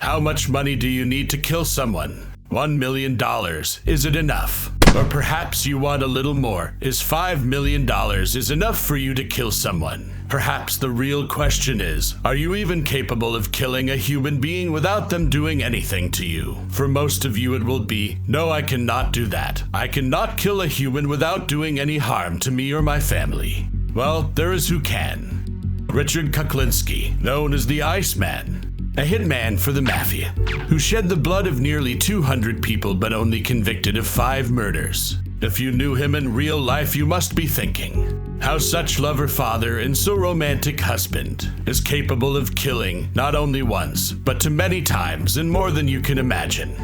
How much money do you need to kill someone? $1 million. Is it enough? Or perhaps you want a little more. Is $5 million is enough for you to kill someone? Perhaps the real question is, are you even capable of killing a human being without them doing anything to you? For most of you it will be, no, I cannot do that. I cannot kill a human without doing any harm to me or my family. Well, there is who can. Richard Kuklinski, known as the Iceman. A hitman for the mafia, who shed the blood of nearly 200 people but only convicted of 5 murders. If you knew him in real life, you must be thinking, how such lover father and so romantic husband is capable of killing not only once, but to many times and more than you can imagine.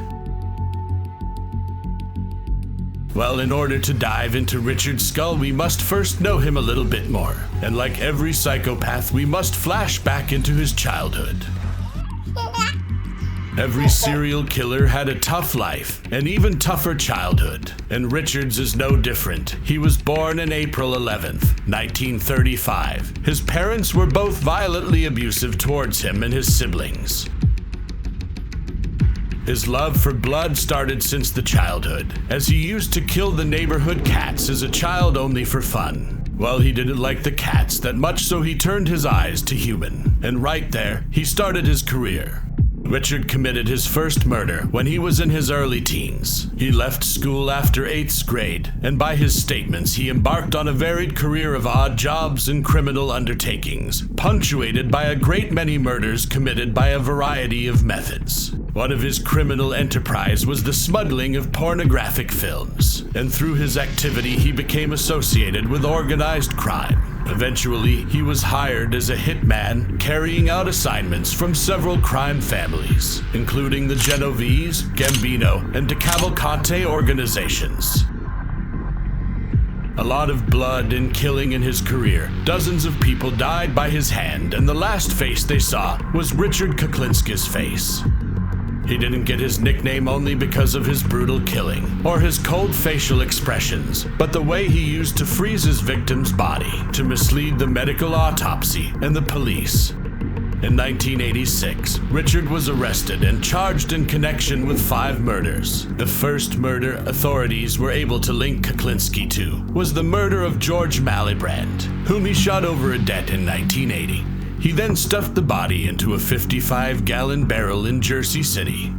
Well, in order to dive into Richard's skull, we must first know him a little bit more. And like every psychopath, we must flash back into his childhood. Every serial killer had a tough life, an even tougher childhood, and Richard's is no different. He was born on April 11th, 1935. His parents were both violently abusive towards him and his siblings. His love for blood started since the childhood, as he used to kill the neighborhood cats as a child only for fun. Well, he didn't like the cats that much, so he turned his eyes to human, and right there, he started his career. Richard committed his first murder when he was in his early teens. He left school after 8th grade, and by his statements, he embarked on a varied career of odd jobs and criminal undertakings, punctuated by a great many murders committed by a variety of methods. One of his criminal enterprise was the smuggling of pornographic films, and through his activity, he became associated with organized crime. Eventually, he was hired as a hitman, carrying out assignments from several crime families, including the Genovese, Gambino, and De Cavalcante organizations. A lot of blood and killing in his career. Dozens of people died by his hand, and the last face they saw was Richard Kuklinski's face. He didn't get his nickname only because of his brutal killing, or his cold facial expressions, but the way he used to freeze his victim's body to mislead the medical autopsy and the police. In 1986, Richard was arrested and charged in connection with 5 murders. The first murder authorities were able to link Kuklinski to was the murder of George Malibran, whom he shot over a debt in 1980. He then stuffed the body into a 55-gallon barrel in Jersey City.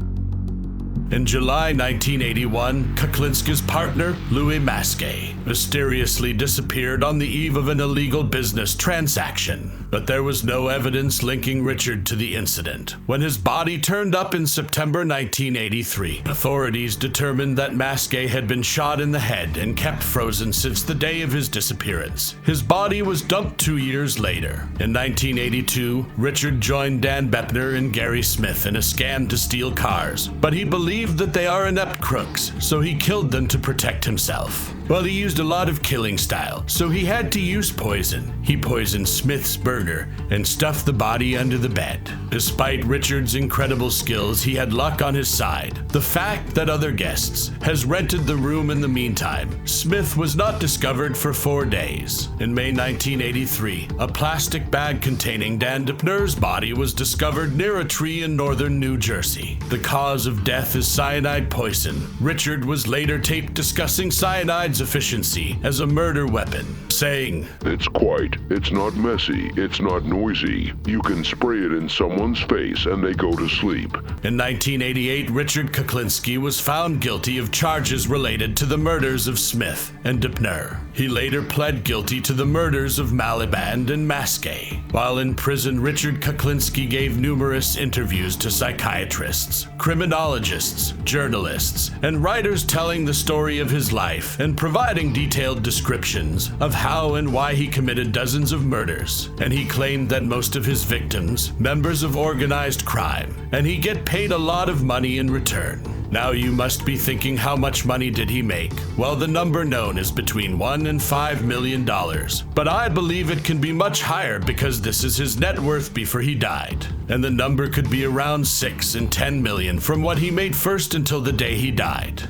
In July 1981, Kuklinski's partner, Louis Masquet, mysteriously disappeared on the eve of an illegal business transaction, but there was no evidence linking Richard to the incident. When his body turned up in September 1983, authorities determined that Masquet had been shot in the head and kept frozen since the day of his disappearance. His body was dumped 2 years later. In 1982, Richard joined Dan Bepner and Gary Smith in a scam to steal cars, but he believed that they are inept crooks, so he killed them to protect himself. Well, he used a lot of killing style, so he had to use poison. He poisoned Smith's burger and stuffed the body under the bed. Despite Richard's incredible skills, he had luck on his side. The fact that other guests has rented the room in the meantime. Smith was not discovered for 4 days. In May 1983, a plastic bag containing Dan Depner's body was discovered near a tree in northern New Jersey. The cause of death is cyanide poison. Richard was later taped discussing cyanide's efficiency as a murder weapon, saying, "It's quiet, it's not messy, it's not noisy. You can spray it in someone's face and they go to sleep." In 1988, Richard Kuklinski was found guilty of charges related to the murders of Smith and Depner. He later pled guilty to the murders of Maliband and Masquet. While in prison, Richard Kuklinski gave numerous interviews to psychiatrists, criminologists, journalists, and writers telling the story of his life and providing detailed descriptions of how and why he committed dozens of murders. And he claimed that most of his victims, members of organized crime, and he get paid a lot of money in return. Now you must be thinking, how much money did he make? Well, the number known is between $1 and $5 million, but I believe it can be much higher because this is his net worth before he died. And the number could be around 6 and 10 million from what he made first until the day he died.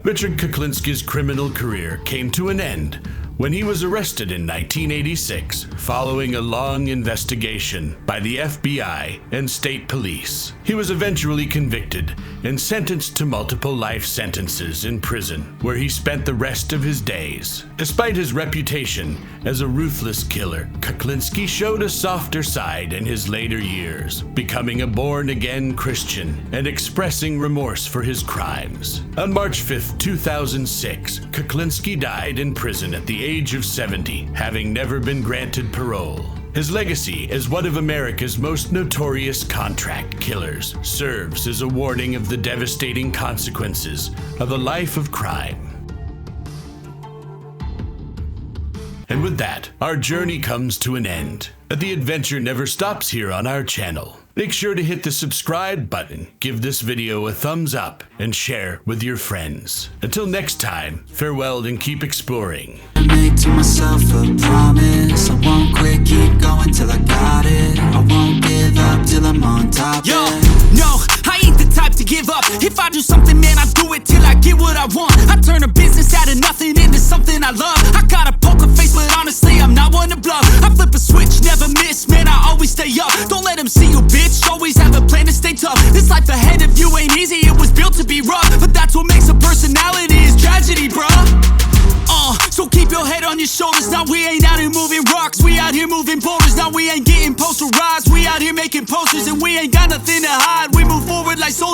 Richard Kuklinski's criminal career came to an end when he was arrested in 1986 following a long investigation by the FBI and state police. He was eventually convicted and sentenced to multiple life sentences in prison, where he spent the rest of his days. Despite his reputation as a ruthless killer, Kuklinski showed a softer side in his later years, becoming a born-again Christian and expressing remorse for his crimes. On March 5, 2006, Kuklinski died in prison at the age of 70, having never been granted parole. His legacy as one of America's most notorious contract killers serves as a warning of the devastating consequences of a life of crime. And with that, our journey comes to an end. But the adventure never stops here on our channel. Make sure to hit the subscribe button, give this video a thumbs up, and share with your friends. Until next time, farewell and keep exploring. I make to myself a promise, I won't quit, keep going till I got it. I won't give up till I'm on top. Yo, no, I ain't the type to give up. If I do something, man, I do it till I get what I want. I turn a business out of nothing into something I love. I got a poker face, but honestly, I'm not one to bluff. I flip a switch, never miss, man, I always stay up. Don't let them see you, bitch, always have a plan to stay tough. This life ahead of you ain't easy, it was built to be rough. But that's what makes a personality, is tragedy, bruh. So keep your head on your shoulders. Now we ain't out here moving rocks, we out here moving boulders. Now we ain't getting posterized, we out here making posters. And we ain't got nothing to hide, we move forward like soldiers.